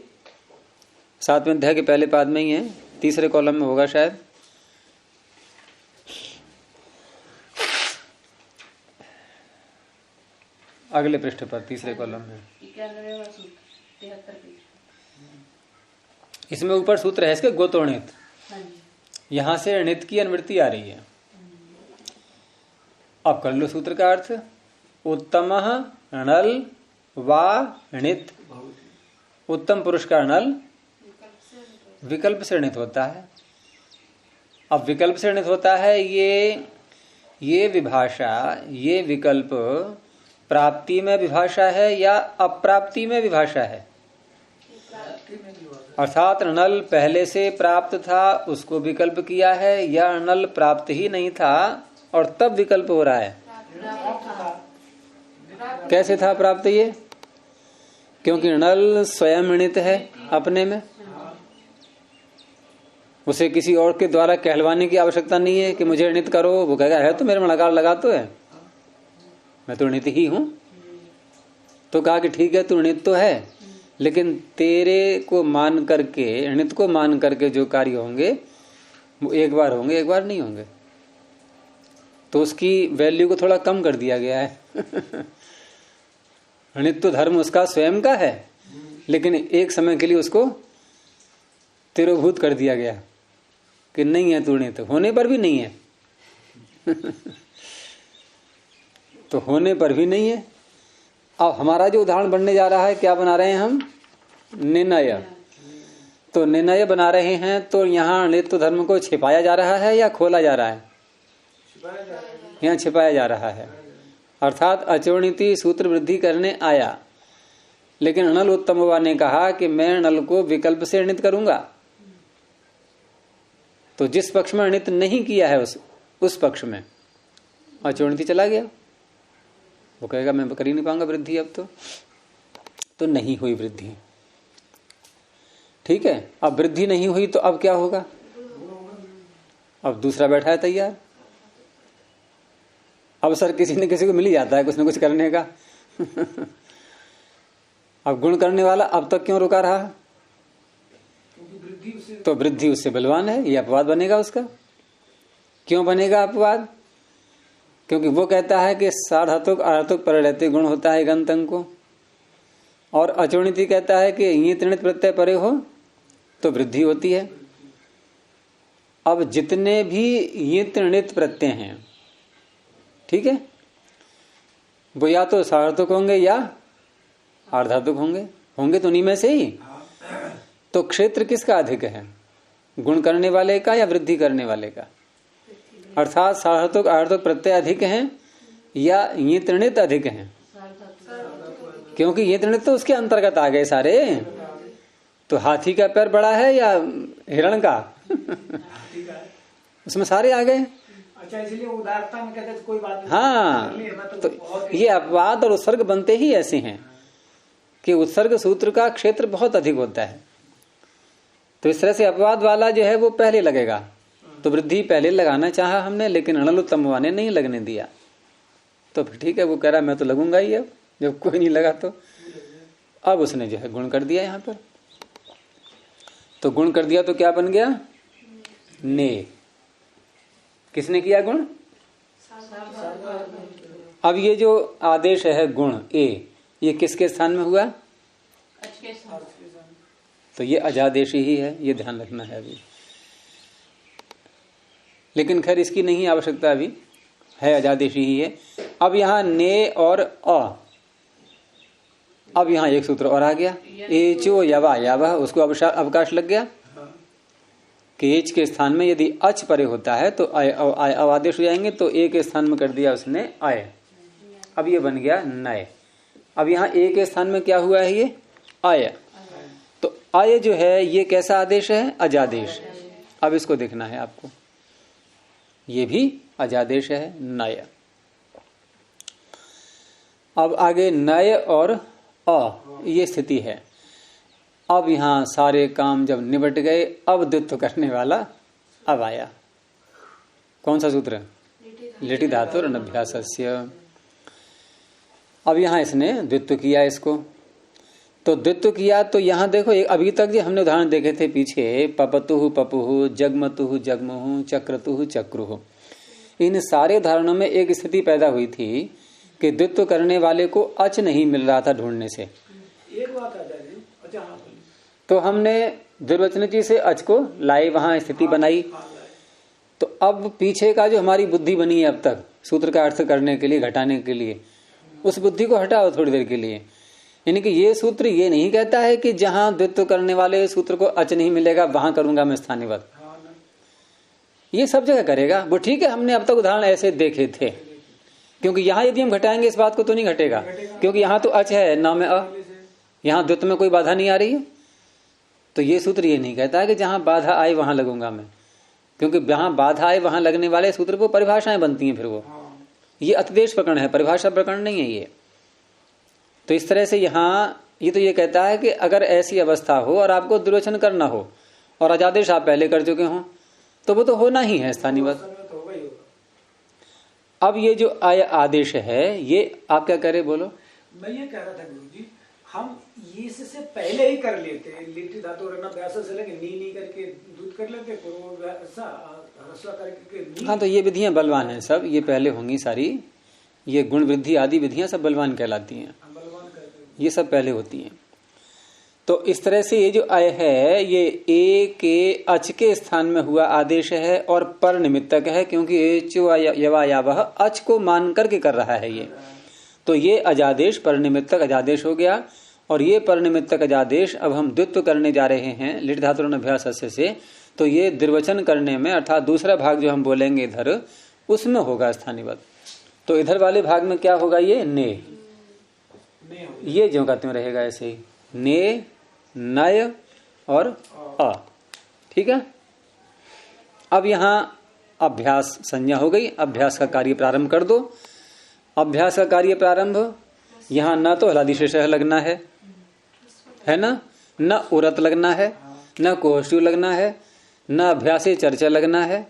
[SPEAKER 1] 7वें अध्याय के पहले पाद में ही है, तीसरे कॉलम में होगा शायद। अगले पृष्ठ पर तीसरे कॉलम में। इसमें ऊपर सूत्र है इसके गोतोणित, यहां से णित की अनुवृत्ति आ रही है। अब कर लो सूत्र का अर्थ। उत्तमः णल वा णित। उत्तम पुरुष का णल विकल्प से णित होता है। अब विकल्प से णित होता है, ये विभाषा, ये विकल्प प्राप्ति में विभाषा है या अप्राप्ति में विभाषा है? अर्थात नल पहले से प्राप्त था, उसको विकल्प किया है, या नल प्राप्त ही नहीं था और तब विकल्प हो रहा है? कैसे था प्राप्त ये? क्योंकि नल स्वयं णित है अपने में, उसे किसी और के द्वारा कहलवाने की आवश्यकता नहीं है कि मुझे णित करो। वो कहेगा है तो मेरे में नकार लगा तो है, मैं तो णित ही हूं। तो कहा कि ठीक है तू णित तो है, लेकिन तेरे को मान करके, णित को मान करके जो कार्य होंगे वो एक बार होंगे, एक बार नहीं होंगे। तो उसकी वैल्यू को थोड़ा कम कर दिया गया है। णित तो धर्म उसका स्वयं का है, लेकिन एक समय के लिए उसको तिरोभूत कर दिया गया कि नहीं है तू णित, होने पर भी नहीं है। तो होने पर भी नहीं है। अब हमारा जो उदाहरण बनने जा रहा है, क्या बना रहे हैं हम? निर्णय। तो निर्णय बना रहे हैं, तो यहाँ णित्व धर्म को छिपाया जा रहा है या खोला जा रहा है? यहाँ छिपाया जा रहा है। अर्थात अचूर्णिति सूत्र वृद्धि करने आया, लेकिन णल उत्तमवा ने कहा कि मैं णल को विकल्प से णित करूंगा। तो जिस पक्ष में णित नहीं किया है उस पक्ष में अचूर्णिति चला गया। वो कहेगा मैं कर ही नहीं पाऊंगा वृद्धि, अब तो नहीं हुई वृद्धि। ठीक है, अब वृद्धि नहीं हुई तो अब क्या होगा? अब दूसरा बैठा है तैयार। अवसर किसी न किसी को मिल ही जाता है कुछ न कुछ करने का। अब गुण करने वाला अब तक क्यों रुका रहा? तो वृद्धि उससे बलवान है, ये अपवाद बनेगा उसका। क्यों बनेगा अपवाद? क्योंकि वो कहता है कि साधातुक आधातुक परलैतिक गुण होता है गंतंग को, और अचूर्णिति कहता है कि ये त्रिणित प्रत्यय परे हो तो वृद्धि होती है। अब जितने भी ये त्रिणित प्रत्यय हैं, ठीक है, वो या तो साधातुक होंगे या आर्धातुक होंगे तो उन्हीं में से ही। तो क्षेत्र किसका अधिक है? गुण करने वाले का या वृद्धि करने वाले का? अर्थात साधातुक आर्धातुक प्रत्यय अधिक हैं या ये त्रिणित अधिक हैं? क्योंकि ये त्रिणित तो उसके अंतर्गत आ गए सारे। तो हाथी का पैर बड़ा है या हिरण का? उसमें सारे आ गए।
[SPEAKER 3] अच्छा, इसलिए उदारता में कहते कोई बात नहीं।
[SPEAKER 1] हाँ, तो ये अपवाद और उत्सर्ग बनते ही ऐसे हैं कि उत्सर्ग सूत्र का क्षेत्र बहुत अधिक होता है। तो इस तरह से अपवाद वाला जो है वो पहले लगेगा। तो वृद्धि पहले लगाना चाहा हमने, लेकिन णल उत्तमवा ने नहीं लगने दिया। तो ठीक है, वो कह रहा मैं तो लगूंगा ही, अब जब कोई नहीं लगा तो। अब उसने जो है गुण कर दिया यहाँ पर। तो गुण कर दिया तो क्या बन गया? ने। किसने किया गुण? अब ये जो आदेश है गुण ए, ये किसके स्थान में हुआ? तो ये अजादेशी ही है, ये ध्यान रखना है अभी। लेकिन खैर इसकी नहीं आवश्यकता अभी, है अजादेशी ही है। अब यहाँ ने और अ, अब यहाँ एक सूत्र और आ गया, एचो यवा यावा, उसको अवकाश लग गया। केच के स्थान में यदि अच परे होता है तो आय आदेश हो जाएंगे, तो ए के स्थान में कर दिया उसने आय, अब ये बन गया नय। अब यहाँ ए के स्थान में क्या हुआ है, ये आय, तो आय जो है ये कैसा आदेश है, अजादेश। अब इसको देखना है आपको, ये भी अजादेश है, नय। अब आगे नय और अ ये स्थिति है। अब यहां सारे काम जब निबट गए, अब द्वित्व करने वाला अब आया। कौन सा सूत्र, लिटि धातु और अनभ्यासस्य। अब यहां इसने द्वित्व किया इसको, तो द्वित्व किया तो यहां देखो अभी तक जो हमने उदाहरण देखे थे पीछे, पपतुहु पपुहु, जगमतुहु जगमुहु, चक्रतुहु चक्रुहु, इन सारे उदाहरणों में एक स्थिति पैदा हुई थी कि द्वित्व करने वाले को अच नहीं मिल रहा था ढूंढने से।
[SPEAKER 3] एक बात आ जाएगी, अच्छा हाँ,
[SPEAKER 1] तो हमने दुर्वचन जी से अच को लाई, वहां स्थिति बनाई। तो अब पीछे का जो हमारी बुद्धि बनी है अब तक सूत्र का अर्थ करने के लिए, घटाने के लिए, उस बुद्धि को हटाओ थोड़ी देर के लिए। यानी कि ये सूत्र ये नहीं कहता है कि जहां द्वित्व करने वाले सूत्र को अच नहीं मिलेगा वहां करूंगा मैं स्थानीयवत, ये सब जगह करेगा वो। ठीक है, हमने अब तक उदाहरण ऐसे देखे थे, क्योंकि यहां यदि हम घटाएंगे इस बात को तो नहीं घटेगा, क्योंकि यहां तो अच है ना में अ, यहां द्वित्व में कोई बाधा नहीं आ रही है। तो ये सूत्र ये नहीं कहता है कि जहां बाधा आए वहां लगूंगा मैं, क्योंकि जहां बाधा आए वहां लगने वाले सूत्र को परिभाषाएं बनती हैं, फिर वो ये अतिदेश प्रकरण है, परिभाषा प्रकरण नहीं है ये। तो इस तरह से यहाँ ये तो ये कहता है कि अगर ऐसी अवस्था हो और आपको दुर्वचन करना हो और अजादेश आप पहले कर चुके हो तो वो तो होना ही है स्थानीयवत। अब ये जो आय आदेश है ये आप क्या करे बोलो।
[SPEAKER 3] मैं ये कह रहा था गुरुजी, हम ये से पहले ही कर लेते, लिट्टी धातु रना व्यासा से लेके नी करके दूध कर लेते, करके।
[SPEAKER 1] हाँ, तो ये विधियां बलवान हैं सब, ये पहले होंगी सारी, ये गुण वृद्धि आदि विधियां सब बलवान कहलाती हैं, ये सब पहले होती हैं। तो इस तरह से ये जो आय है ये ए के अच के स्थान में हुआ आदेश है और पर निमित्तक है, क्योंकि यवायावह अच को मान करके कर रहा है ये। तो ये अजादेश पर निमित्तक अजादेश हो गया, और ये पर निमित्तक अजादेश अब हम द्वित्व करने जा रहे हैं लिट धातु अभ्यास से। तो ये द्विवचन करने में अर्थात दूसरा भाग जो हम बोलेंगे इधर उसमें होगा स्थानीयवत। तो इधर वाले भाग में क्या होगा, ये ने, ये ज्यों का त्यों रहेगा ऐसे ही, ने नय और अ। ठीक है, अब यहां अभ्यास संज्ञा हो गई, अभ्यास का कार्य प्रारंभ कर दो। अभ्यास का कार्य प्रारंभ, यहां न तो हलादि शेष लगना है ना, न उरत लगना है, न कोष्टु लगना है, न अभ्यासे चर्चा लगना है,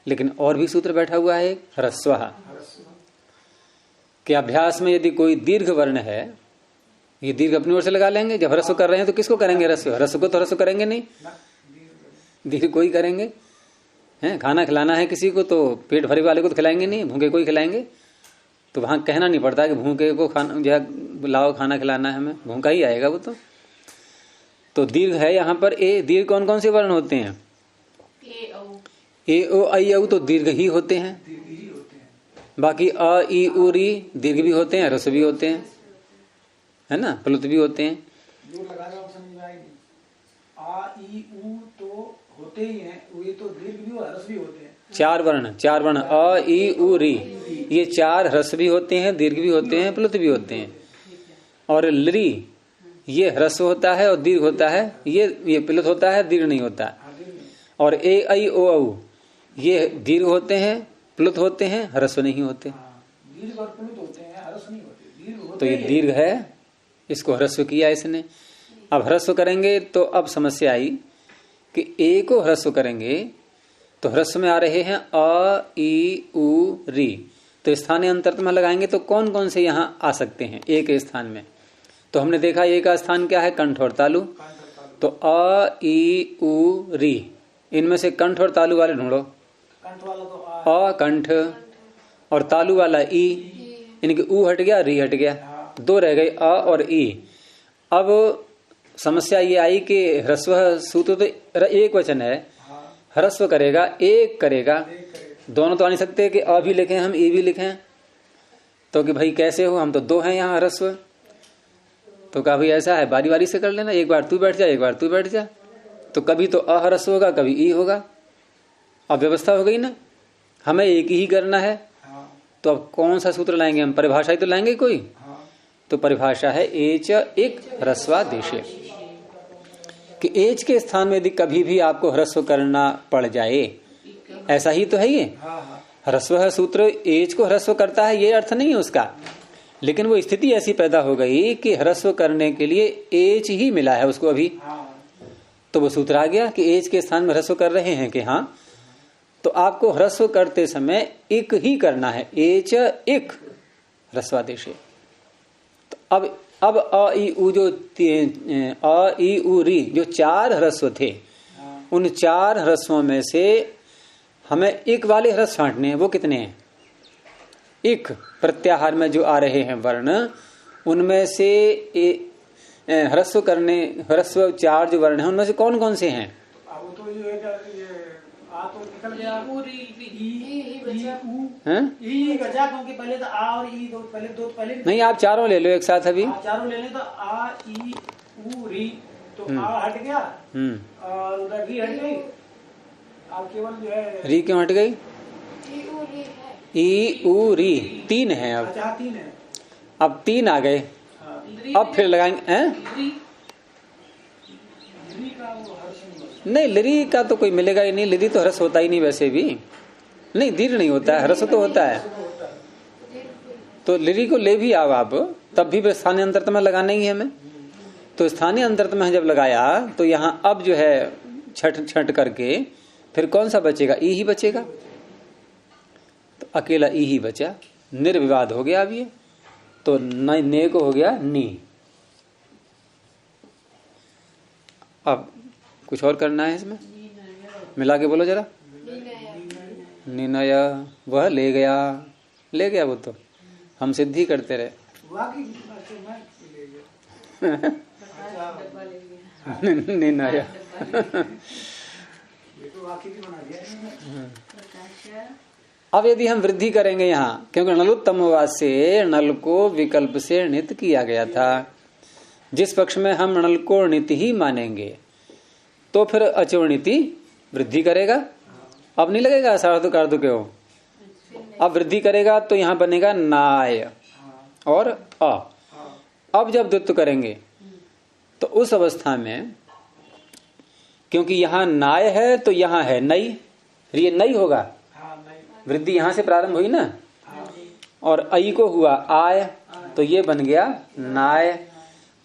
[SPEAKER 1] लेकिन और भी सूत्र बैठा हुआ है ह्रस्व। कि अभ्यास में यदि कोई दीर्घ वर्ण है, ये दीर्घ अपनी ओर से लगा लेंगे। जब ह्रस्व कर रहे हैं तो किसको करेंगे ह्रस्व, ह्रस्व को तो ह्रस्व करेंगे नहीं, दीर्घ को ही करेंगे। हैं, खाना खिलाना है किसी को तो पेट भरे वाले को तो खिलाएंगे नहीं, भूखे को ही खिलाएंगे। तो वहां कहना नहीं पड़ता कि भूखे को खाना जो लाओ खाना खिलाना है हमें, भूखा ही आएगा वो तो दीर्घ है यहाँ पर। ए दीर्घ कौन कौन से वर्ण होते हैं, ए ओ आई औ तो दीर्घ ही होते हैं। बाकी अ ई उ री दीर्घ भी होते हैं, ह्रस्व भी होते हैं, है ना, प्लुत भी होते हैं।
[SPEAKER 3] आ ई उ तो होते ही हैं, ये तो दीर्घ भी और ह्रस्व भी होते हैं।
[SPEAKER 1] चार वर्ण अ ई उ री, ये चार ह्रस्व भी होते हैं, दीर्घ भी होते हैं, प्लुत भी होते हैं। और लरी ये ह्रस्व होता है और दीर्घ होता है, ये प्लुत होता है, दीर्घ नहीं होता। और ए आई ओ औ ये दीर्घ होते हैं, प्लुत होते हैं, ह्रस्व नहीं होते।
[SPEAKER 3] दीर्घ और प्लुत होते हैं, ह्रस्व नहीं होते।
[SPEAKER 1] तो ये दीर्घ है, इसको ह्रस्व किया इसने। अब ह्रस्व करेंगे तो अब समस्या आई कि ए को ह्रस्व करेंगे तो ह्रस्व में आ रहे हैं अ ई उ री, तो स्थानीय अंतर्थ में लगाएंगे तो कौन कौन से यहाँ आ सकते हैं ए के स्थान में। तो हमने देखा ए का स्थान क्या है, कंठ और तालु। तो अ ई उ री, इनमें से कंठ और तालु वाले ढूंढो।
[SPEAKER 3] कंठ वाला तो
[SPEAKER 1] अ कंठ और तालु वाला ई, इनके ऊ हट गया, री हट गया, दो रह गए अ और ई। अब समस्या ये आई कि ह्रस्व सूत्र तो एक वचन है, ह्रस्व करेगा एक करेगा, दोनों तो आ नहीं सकते कि अ भी लिखें हम ई भी लिखें। तो कि भाई कैसे हो, हम तो दो हैं यहाँ ह्रस्व। तो कहा भाई ऐसा है बारी बारी से कर लेना, एक बार तू बैठ जा एक बार तू बैठ जा। तो कभी तो अहरस्व होगा, कभी ई होगा। अब व्यवस्था हो गई ना, हमें एक ही करना है। तो अब कौन सा सूत्र लाएंगे हम? परिभाषा ही तो लाएंगे कोई। तो परिभाषा है एच एक ह्रस्वादेशे, कि एच के स्थान में यदि कभी भी आपको ह्रस्व करना पड़ जाए, ऐसा ही तो है ये। ह्रस्व है सूत्र, एच को ह्रस्व करता है, ये अर्थ नहीं है उसका, लेकिन वो स्थिति ऐसी पैदा हो गई कि ह्रस्व करने के लिए एच ही मिला है उसको अभी। तो वो सूत्र आ गया कि एच के स्थान में ह्रस्व कर रहे हैं कि हाँ, तो आपको ह्रस्व करते समय एक ही करना है, एच एक ह्रस्वादेश। तो अब अ ई उ जो अ ई उ री जो 4 ह्रस्व थे, उन 4 ह्रस्वों में से हमें एक वाले ह्रस्व छांटने हैं। वो कितने हैं? एक प्रत्याहार में जो आ रहे हैं वर्ण, उनमें से ह्रस्व 4 जो वर्ण हैं उनमें से कौन कौन से हैं?
[SPEAKER 3] अब तो ये आ तो निकल गया, ई बचा, क्योंकि पहले तो आ और ई दो पहले
[SPEAKER 1] नहीं, आप चारों ले लो एक साथ अभी।
[SPEAKER 3] चारों ले लें तो आ ई उ री, तो आ हट गया और उधर री हट गई। अब केवल जो है
[SPEAKER 1] री क्यों हट गई? ई उ री 3 है अब।
[SPEAKER 3] अच्छा 3 है,
[SPEAKER 1] अब 3 आ गए। अब फिर लगाएंगे हैं? नहीं, लिरी का तो कोई मिलेगा ही नहीं, लिरी तो ह्रस्व होता ही नहीं वैसे भी। नहीं, दीर्घ नहीं होता है, ह्रस्व तो होता है। तो लिरी को ले भी आओ आप, तब भी स्थानीय अंतरतम लगाना ही है हमें। तो स्थानीय अंतरतम जब लगाया तो यहाँ अब जो है छठ करके फिर कौन सा बचेगा? ई ही बचेगा। तो अकेला ई ही बचा, निर्विवाद हो गया अब ये। तो ने को हो गया नी। अब कुछ और करना है इसमें, मिला के बोलो जरा। निनय, वह ले गया वो तो हम सिद्धि करते रहे। निनय अब यदि हम वृद्धि करेंगे यहाँ, क्योंकि नलोत्तमवाद से नल को विकल्प से नित किया गया था, जिस पक्ष में हम नल को नित ही मानेंगे तो फिर अचोणिति वृद्धि करेगा। अब नहीं लगेगा सार्धक अर्धक हो, अब वृद्धि करेगा तो यहाँ बनेगा नाय और अ। अब जब द्वित्व करेंगे तो उस अवस्था में, क्योंकि यहाँ नाय है तो यहाँ है नई, ये नई होगा, वृद्धि यहां से प्रारंभ हुई ना, और आई को हुआ आय, तो ये बन गया नाय।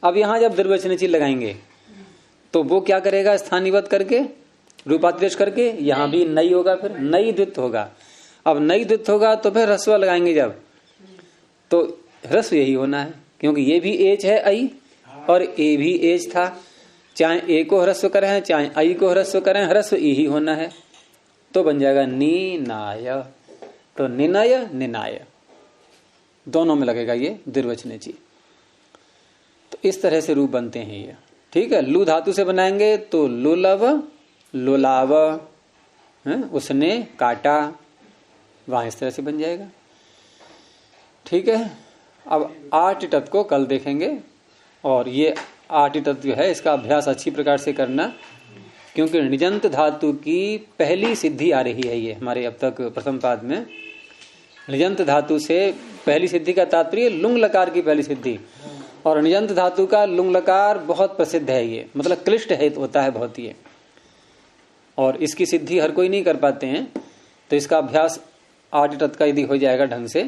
[SPEAKER 1] अब यहां जब द्विवचन चिन्ह लगाएंगे तो वो क्या करेगा? स्थानीयवत करके, रूपातिदेश करके, यहां भी नई होगा, फिर नई द्वित्व होगा। अब नई द्वित्व होगा तो फिर ह्रस्व लगाएंगे जब, तो ह्रस्व यही होना है, क्योंकि ये भी एच है आई और ए भी एच था। चाहे ए को ह्रस्व करें चाहे आई को ह्रस्व करें, ह्रस्व ई ही होना है। तो बन जाएगा नीनाय। तो निनय निनाय दोनों में लगेगा ये द्विवचनेची। तो इस तरह से रूप बनते हैं ये, ठीक है। लू धातु से बनाएंगे तो लुलव लुलाव, उसने काटा, वहां इस तरह से बन जाएगा, ठीक है। अब 8 तत्व को कल देखेंगे, और ये 8 तत्व जो है इसका अभ्यास अच्छी प्रकार से करना, क्योंकि निजंत धातु की पहली सिद्धि आ रही है ये हमारे अब तक प्रथम पाद में। निजंत धातु से पहली सिद्धि का तात्पर्य लुंग लकार की पहली सिद्धि, और निजंत धातु का लुंग लकार बहुत प्रसिद्ध है, ये मतलब क्लिष्ट है, होता है बहुत ही, और इसकी सिद्धि हर कोई नहीं कर पाते हैं। तो इसका अभ्यास 8 तत्व का यदि हो जाएगा ढंग से,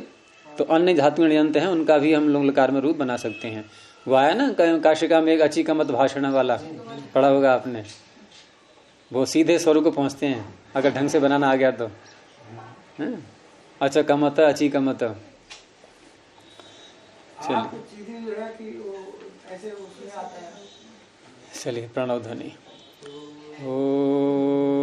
[SPEAKER 1] तो अन्य धातु निजंत हैं उनका भी हम लुंग लकार में रूप बना सकते हैं। वो आया ना काशिका में एक अची का मत भाषण वाला, पढ़ा होगा आपने, वो सीधे स्वर को पहुंचते हैं अगर ढंग से बनाना आ गया तो। अच्छा कमत अची कमत, चलिए प्रणव ध्वनि। ओ